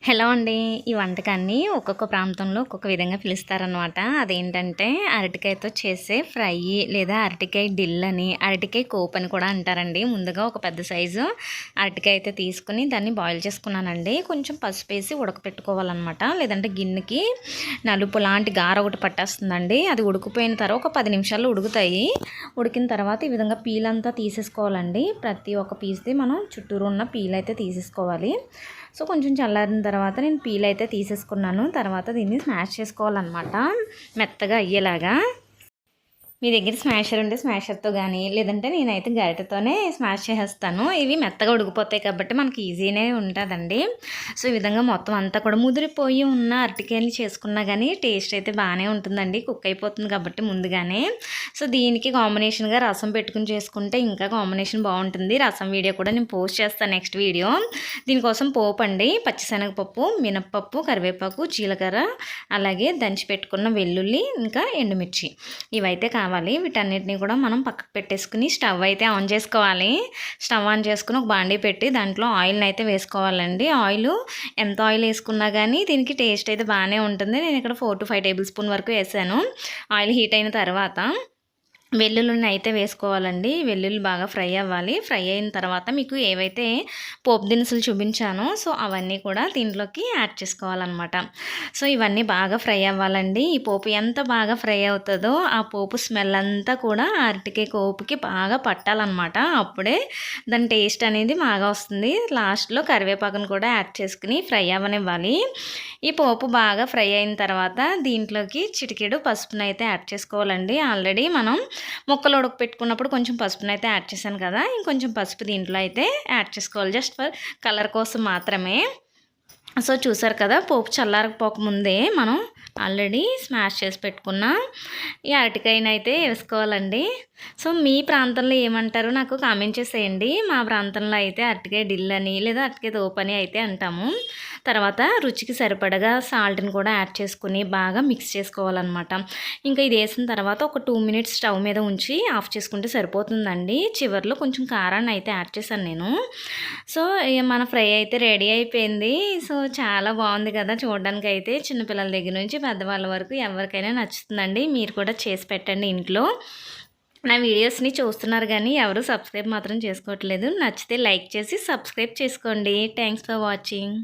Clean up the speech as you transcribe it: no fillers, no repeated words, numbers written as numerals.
Hello అండి. ఈ వంటకాన్ని ఒక్కొక్క ప్రాంతంలో ఒక్కొక్క విధంగా పిలుస్తారనమాట. అదేంటంటే అరటికాయతో చేసే ఫ్రై లేదా అరటికాయ డిల్ అని, అరటికాయ కోప్ అని కూడా అంటారండి. ముందుగా ఒక పెద్ద సైజు అరటికాయ అయితే తీసుకుని దాన్ని బాయిల్ చేసుకున్నానండి. కొంచెం పసుపు వేసి ఉడకపెట్టుకోవాలన్నమాట. లేదంటే గిన్నెకి నలుపు లాంటి గార ఒకటి పట్టేస్తుందండి. అది ఉడికిపోయిన తర్వాత ఒక 10 నిమిషాల్లో ఉడుకుతాయి. ఉడికిన తర్వాత ఈ విధంగా పీల్ అంతా తీసేసుకోవాలండి. ప్రతి ఒక్క పీస్ది మనం చుట్టూరు ఉన్న పీల్ అయితే తీసేసుకోవాలి. సో కొంచెం చల్లారిన తర్వాత నేను పీల్ అయితే తీసేసుకున్నాను. తర్వాత దీన్ని స్మాష్ చేసుకోవాలన్నమాట, మెత్తగా అయ్యేలాగా. మీ దగ్గర స్మాషర్ ఉంటే స్మాషర్తో కానీ, లేదంటే నేనైతే గరిటెతోనే స్మాష్ చేసేస్తాను. ఇవి మెత్తగా ఉడికిపోతాయి కాబట్టి మనకి ఈజీనే ఉంటుందండి. సో ఈ విధంగా మొత్తం అంతా కూడా ముదిరిపోయి ఉన్న అరటికాయలు చేసుకున్నా కానీ టేస్ట్ అయితే బాగానే ఉంటుందండి. కుక్ అయిపోతుంది కాబట్టి ముందుగానే. సో దీనికి కాంబినేషన్గా రసం పెట్టుకుని చేసుకుంటే ఇంకా కాంబినేషన్ బాగుంటుంది. రసం వీడియో కూడా నేను పోస్ట్ చేస్తాను నెక్స్ట్ వీడియో. దీనికోసం పోపు అండి, పచ్చిశనగపప్పు, మినప్పప్పు, కరివేపాకు, జీలకర్ర, అలాగే దంచి పెట్టుకున్న వెల్లుల్లి, ఇంకా ఎండుమిర్చి ఇవైతే కావాలి. వీటన్నిటిని కూడా మనం పక్కకు పెట్టేసుకుని స్టవ్ అయితే ఆన్ చేసుకోవాలి. స్టవ్ ఆన్ చేసుకుని ఒక బాండీ పెట్టి దాంట్లో ఆయిల్ని అయితే వేసుకోవాలండి. ఆయిల్ ఎంత ఆయిల్ వేసుకున్నా కానీ దీనికి టేస్ట్ అయితే బాగానే ఉంటుంది. నేను ఇక్కడ 4 to 5 టేబుల్ స్పూన్ వరకు వేసాను. ఆయిల్ హీట్ అయిన తర్వాత వెల్లుల్లిని అయితే వేసుకోవాలండి. వెల్లుల్లి బాగా ఫ్రై అవ్వాలి. ఫ్రై అయిన తర్వాత మీకు ఏవైతే పోపు దినుసులు చూపించానో సో అవన్నీ కూడా దీంట్లోకి యాడ్ చేసుకోవాలన్నమాట. సో ఇవన్నీ బాగా ఫ్రై అవ్వాలండి. ఈ పోపు ఎంత బాగా ఫ్రై అవుతుందో ఆ పోపు స్మెల్ అంతా కూడా అరటికాయ కోపుకి బాగా పట్టాలన్నమాట. అప్పుడే దాని టేస్ట్ అనేది బాగా వస్తుంది. లాస్ట్లో కరివేపాకును కూడా యాడ్ చేసుకుని ఫ్రై అవ్వనివ్వాలి. ఈ పోపు బాగా ఫ్రై అయిన తర్వాత దీంట్లోకి చిటికెడు పసుపును అయితే యాడ్ చేసుకోవాలండి. ఆల్రెడీ మనం ముక్కలు ఉడకపెట్టుకున్నప్పుడు కొంచెం పసుపుని అయితే యాడ్ చేశాను కదా, ఇంకొంచెం పసుపు దీంట్లో అయితే యాడ్ చేసుకోవాలి, జస్ట్ ఫర్ కలర్ కోసం మాత్రమే. సో చూసారు కదా, పోపు చల్లారకపోకముందే మనం ఆల్రెడీ స్మాష్ చేసి పెట్టుకున్న ఈ అరటికాయని అయితే వేసుకోవాలండి. సో మీ ప్రాంతంలో ఏమంటారు నాకు కామెంట్ చేసేయండి. మా ప్రాంతంలో అయితే అరటికాయ డిల్ అని లేదా అరటికాయ తోపని అయితే అంటాము. తర్వాత రుచికి సరిపడగా సాల్ట్ని కూడా యాడ్ చేసుకుని బాగా మిక్స్ చేసుకోవాలన్నమాట. ఇంకా ఇది వేసిన తర్వాత ఒక 2 minutes స్టవ్ మీద ఉంచి ఆఫ్ చేసుకుంటే సరిపోతుందండి. చివరిలో కొంచెం కారాన్ని అయితే యాడ్ చేశాను నేను. సో మన ఫ్రై అయితే రెడీ అయిపోయింది. సో చాలా బాగుంది కదా చూడడానికి. అయితే చిన్నపిల్లల దగ్గర నుంచి పెద్దవాళ్ళ వరకు ఎవరికైనా నచ్చుతుందండి. మీరు కూడా చేసి పెట్టండి ఇంట్లో. నా వీడియోస్ని చూస్తున్నారు కానీ ఎవరు సబ్స్క్రైబ్ మాత్రం చేసుకోవట్లేదు. నచ్చితే లైక్ చేసి సబ్స్క్రైబ్ చేసుకోండి. Thanks for watching.